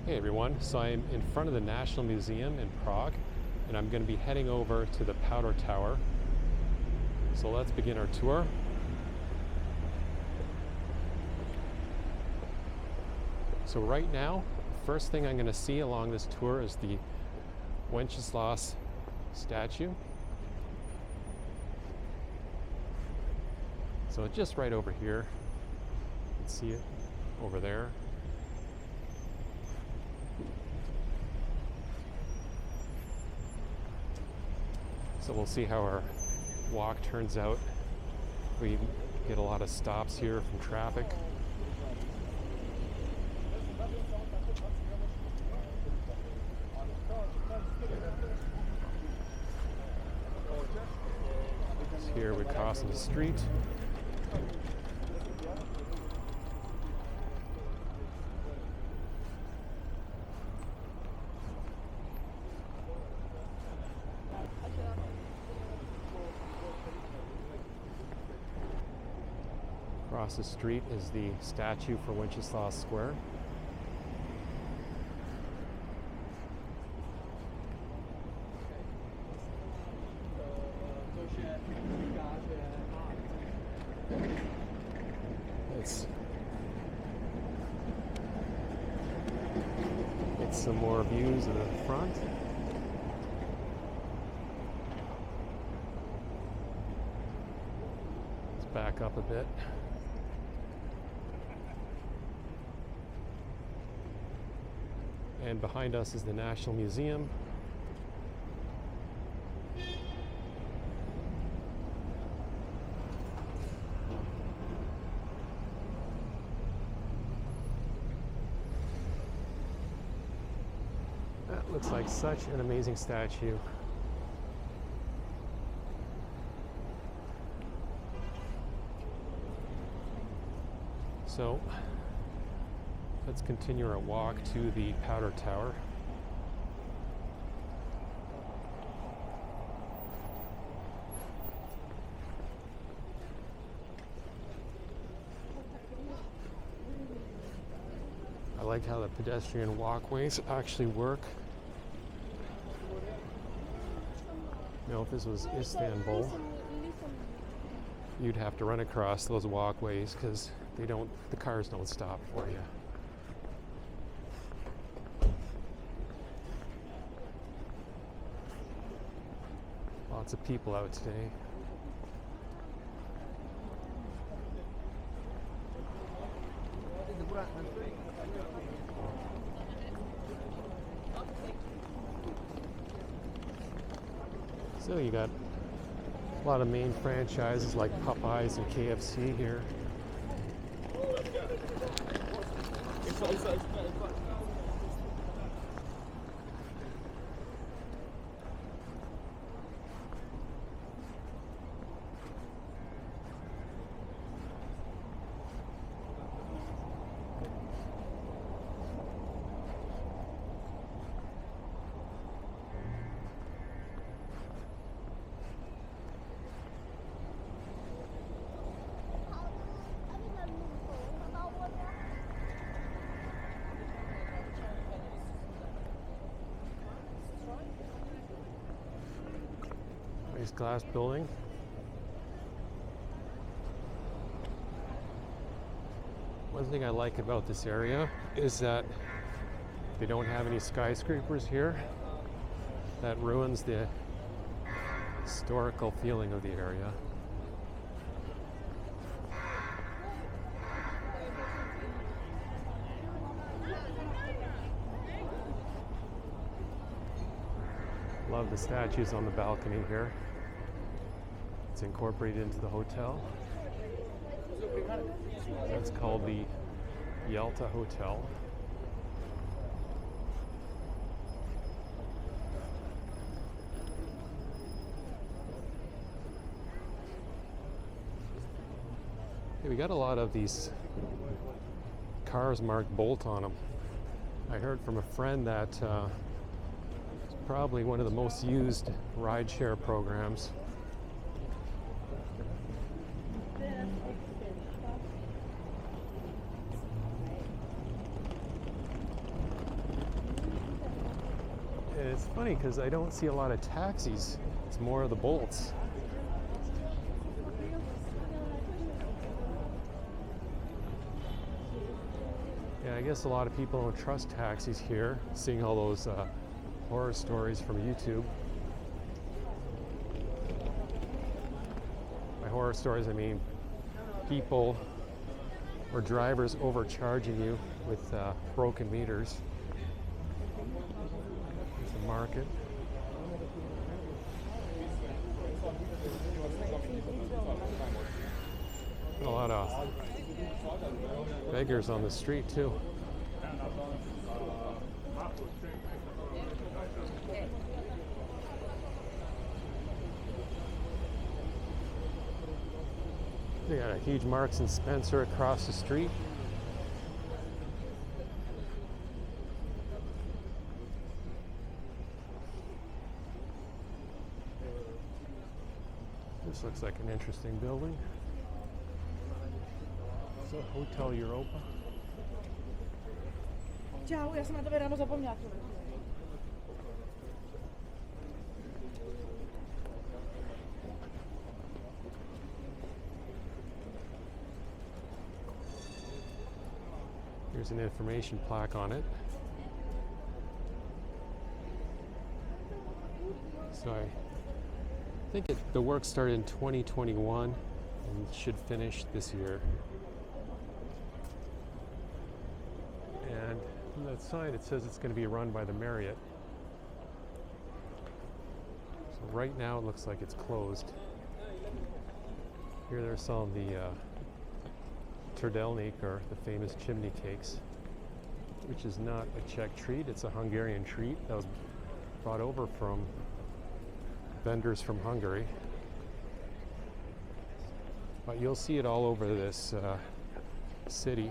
Hey everyone, so I'm in front of the National Museum in Prague and I'm going to be heading over to the Powder Tower. So let's begin our tour. So right now, first thing I'm going to see along this tour is the Wenceslas Statue. So it's just right over here. You can see it over there. So we'll see how our walk turns out. We get a lot of stops here from traffic. So here we're crossing the street. Across the street is the statue for Wenceslas Square. It's some more views of the front. Let's back up a bit. And behind us is the National Museum. That looks like such an amazing statue. So let's continue our walk to the Powder Tower. I like how the pedestrian walkways actually work. You know, if this was Istanbul, you'd have to run across those walkways because the cars don't stop for you. Lots of people out today. So you got a lot of main franchises like Popeyes and KFC here. Nice glass building. One thing I like about this area is that they don't have any skyscrapers here. That ruins the historical feeling of the area. Love the statues on the balcony here. It's incorporated into the hotel. That's called the Yalta Hotel. Hey, we got a lot of these cars marked Bolt on them. I heard from a friend that it's probably one of the most used rideshare programs. And it's funny because I don't see a lot of taxis. It's more of the bolts. Yeah, I guess a lot of people don't trust taxis here, seeing all those horror stories from YouTube. By horror stories, I mean people or drivers overcharging you with broken meters. There's a market. A lot of beggars on the street too. They got a huge Marks and Spencer across the street. This looks like an interesting building. It's a Hotel Europa. Čau, já jsem na tebe ráno zapomněla. Here's an information plaque on it. So I think the work started in 2021 and should finish this year. And on that sign it says it's going to be run by the Marriott. So right now it looks like it's closed. Here they're selling the Trdelník, or the famous chimney cakes, which is not a Czech treat, it's a Hungarian treat that was brought over from vendors from Hungary. But you'll see it all over this city.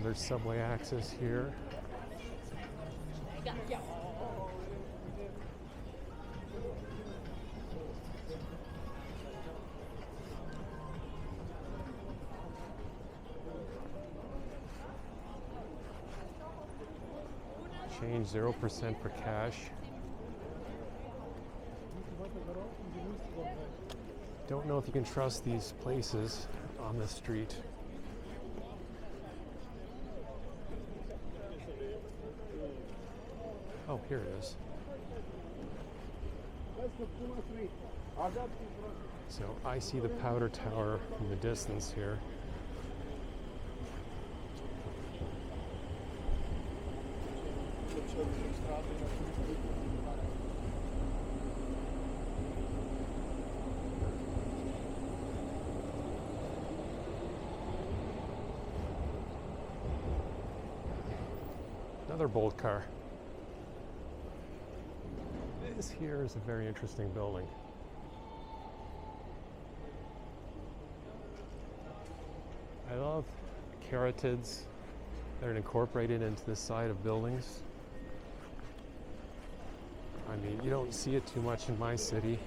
There's subway access here. Change 0% for cash. Don't know if you can trust these places on the street. Oh, here it is. So I see the Powder Tower in the distance here. Another bolt car. This here is a very interesting building. I love carotids that are incorporated into the side of buildings. I mean, you don't see it too much in my city.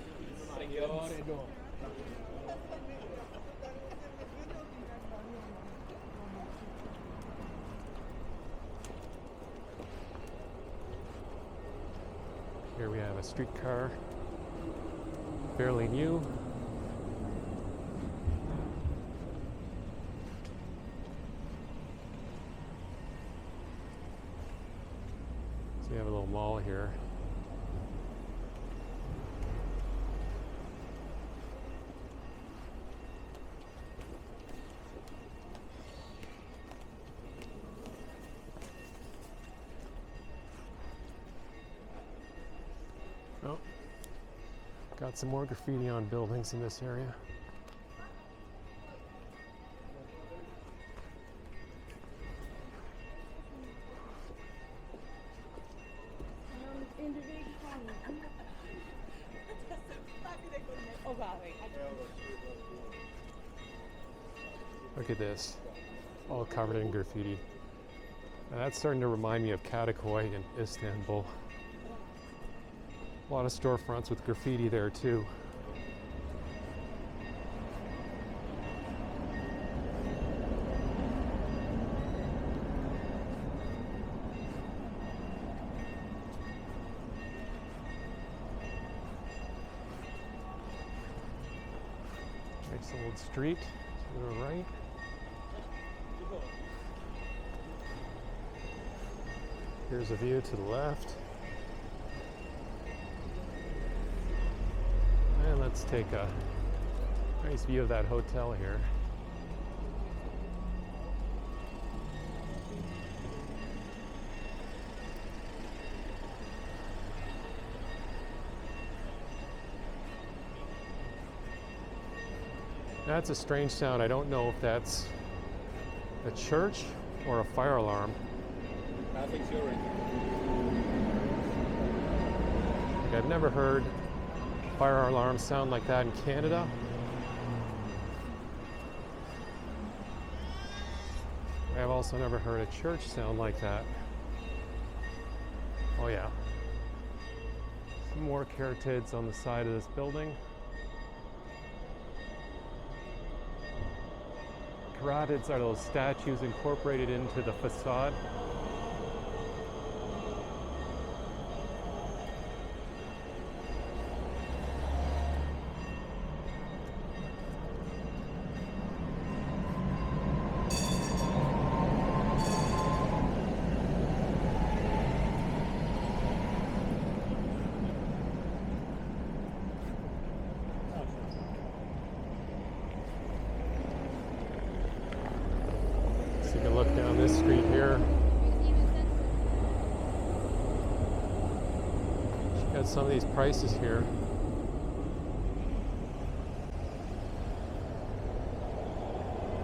Here we have a streetcar, fairly new. So we have a little mall here. Oh, got some more graffiti on buildings in this area. Look at this, all covered in graffiti. Now that's starting to remind me of Kadıköy in Istanbul. A lot of storefronts with graffiti there too. Nice old street to the right. Here's a view to the left. And let's take a nice view of that hotel here. That's a strange sound. I don't know if that's a church or a fire alarm. Nothing's urine. I've never heard fire alarms sound like that in Canada. I've also never heard a church sound like that. Oh yeah. Some more caryatids on the side of this building. Caryatids are those statues incorporated into the facade. So you can look down this street here. She got some of these prices here.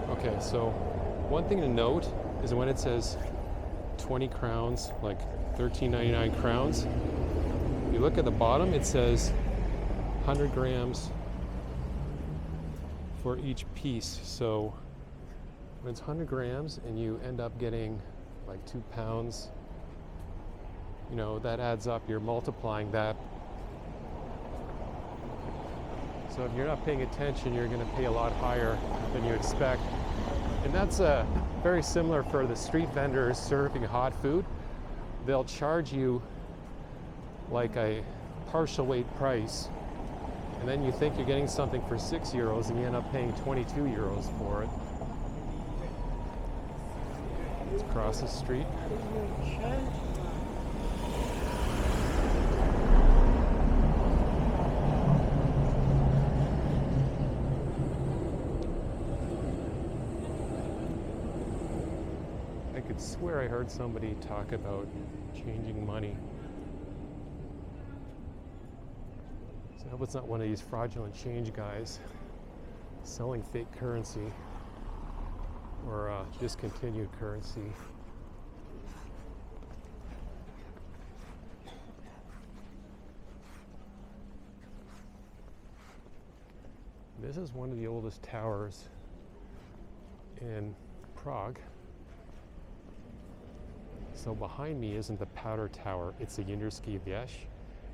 Okay, so one thing to note is when it says 20 crowns, like 13.99 crowns, you look at the bottom, it says 100 grams for each piece. So when it's 100 grams and you end up getting like 2 pounds, you know, that adds up. You're multiplying that. So if you're not paying attention, you're going to pay a lot higher than you expect. And that's very similar for the street vendors serving hot food. They'll charge you like a partial weight price, and then you think you're getting something for €6 and you end up paying €22 for it. Let's cross the street. I could swear I heard somebody talk about changing money. So I hope it's not one of these fraudulent change guys selling fake currency or discontinued currency. This is one of the oldest towers in Prague. So behind me isn't the Powder Tower, it's the Jinderský věž,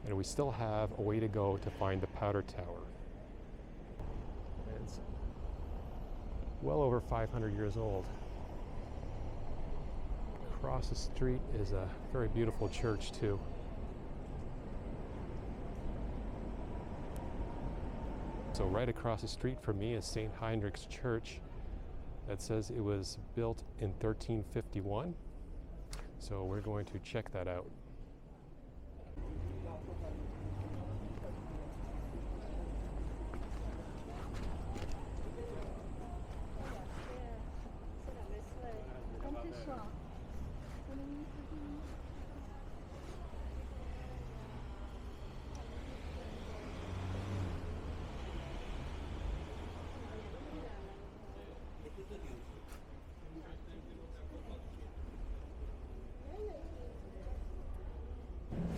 and we still have a way to go to find the Powder Tower. It's well over 500 years old. Across the street is a very beautiful church too. So right across the street from me is St. Heinrich's Church that says it was built in 1351. So we're going to check that out.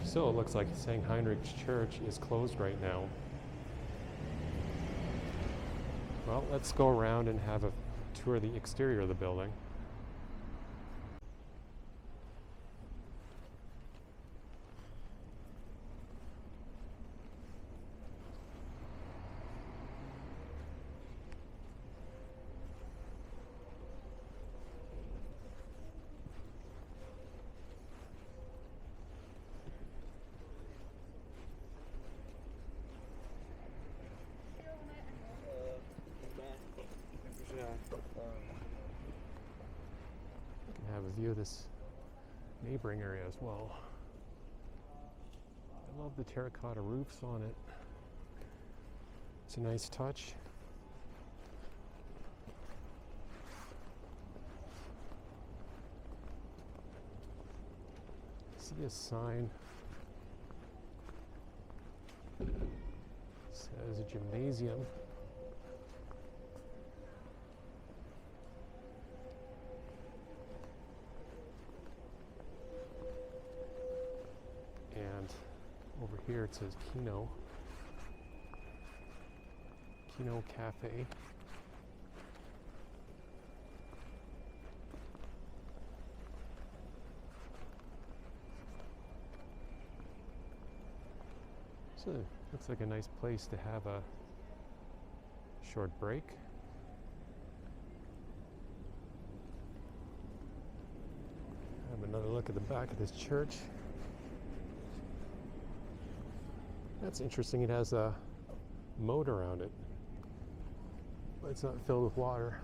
So it looks like St. Heinrich's Church is closed right now. Well, let's go around and have a tour of the exterior of the building. this neighboring area as well. I love the terracotta roofs on it. It's a nice touch. See a sign. It says gymnasium. And over here it says Kino Cafe. So looks like a nice place to have a short break. Have another look at the back of this church. That's interesting. It has a moat around it, but it's not filled with water.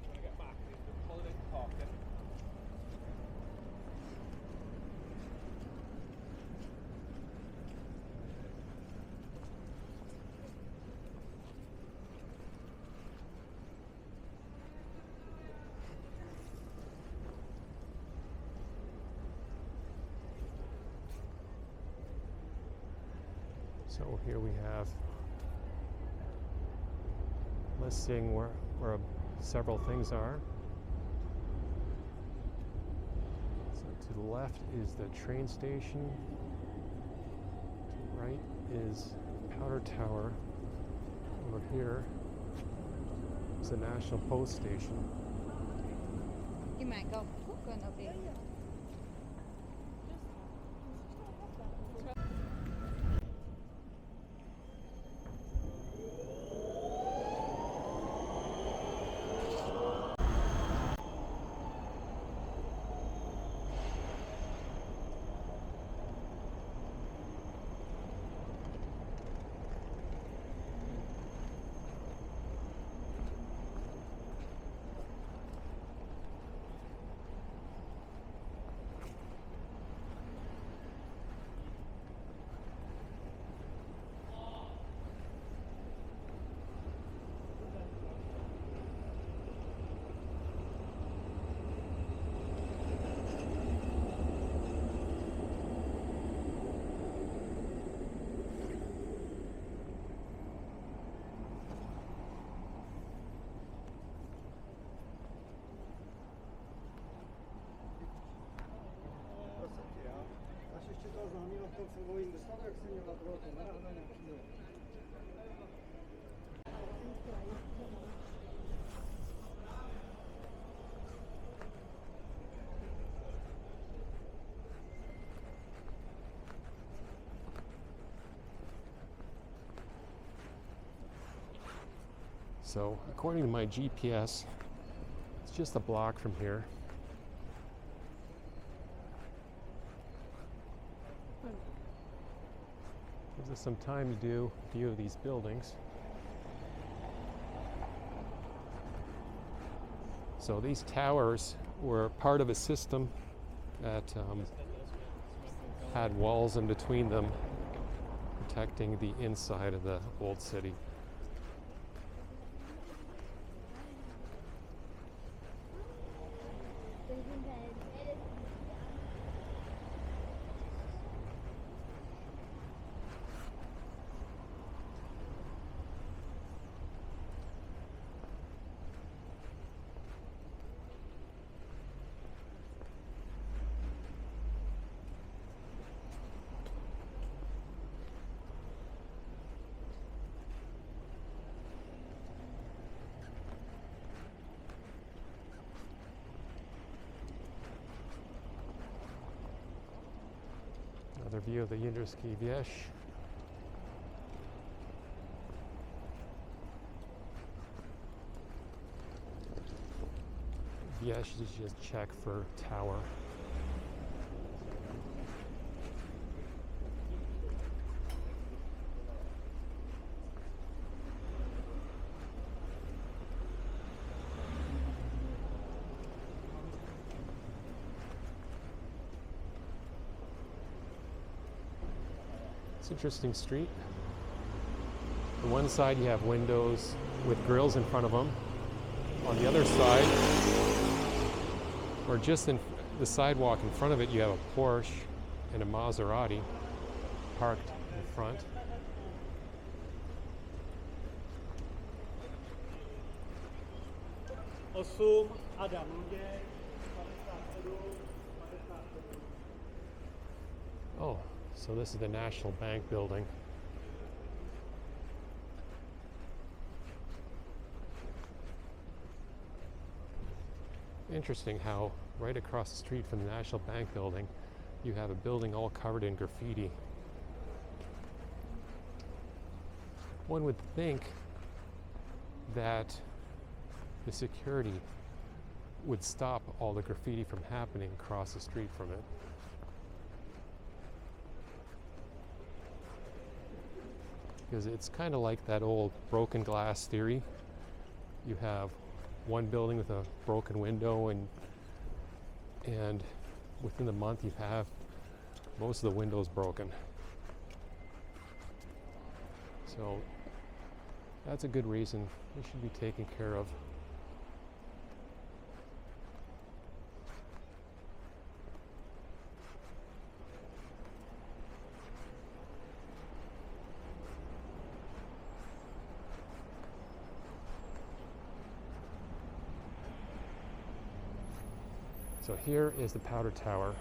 Trying to get back and he's been pulling in parking. So here we have listing where several things are. So to the left is the train station. To the right is Powder Tower. Over here is the National Post Station. You might go coconut over. So according to my GPS, it's just a block from here. Gives us some time to do a few of these buildings. So these towers were part of a system that had walls in between them, protecting the inside of the old city. Another view of the Jindřišský věž. Věž is just Czech for tower. It's an interesting street. On one side you have windows with grills in front of them. On the other side, or just in the sidewalk in front of it, you have a Porsche and a Maserati parked in front. Oh, so this is the National Bank building. Interesting how right across the street from the National Bank building, you have a building all covered in graffiti. One would think that the security would stop all the graffiti from happening across the street from it. Because it's kind of like that old broken glass theory. You have one building with a broken window, and within the month you have most of the windows broken. So that's a good reason it should be taken care of. So here is the Powder Tower.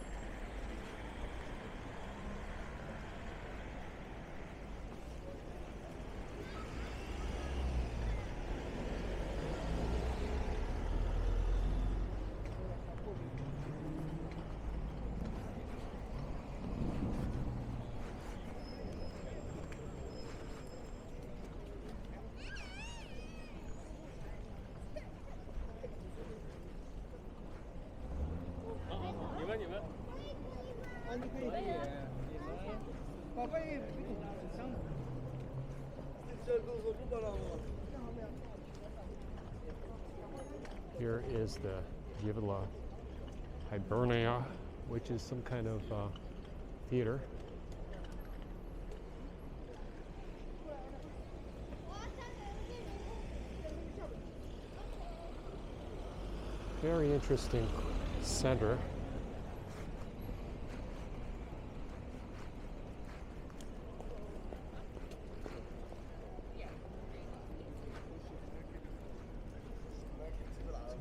Here is the Givila Hibernia, which is some kind of theater. Very interesting center.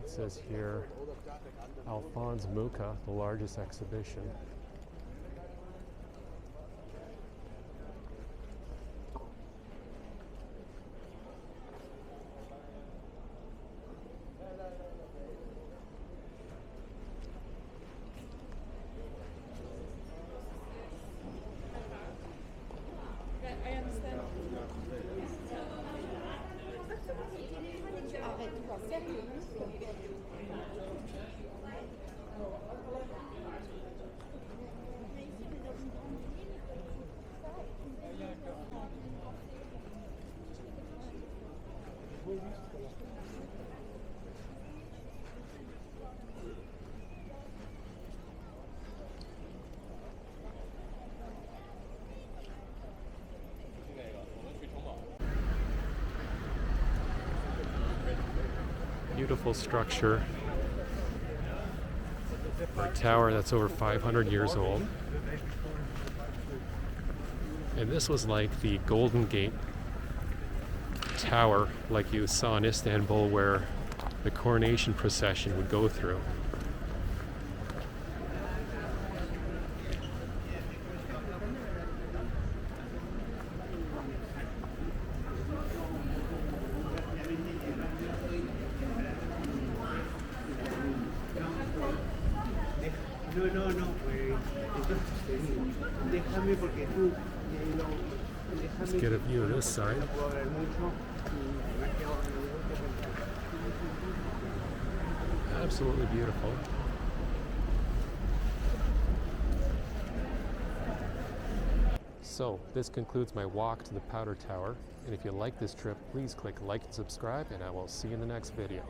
It says here, Alphonse Mucha, the largest exhibition. I understand. Beautiful structure, or a tower that's over 500 years old. And this was like the Golden Gate Tower, like you saw in Istanbul, where the coronation procession would go through. Let's get a view of this side. Absolutely beautiful. So, this concludes my walk to the Powder Tower. And if you like this trip, please click like and subscribe, and I will see you in the next video.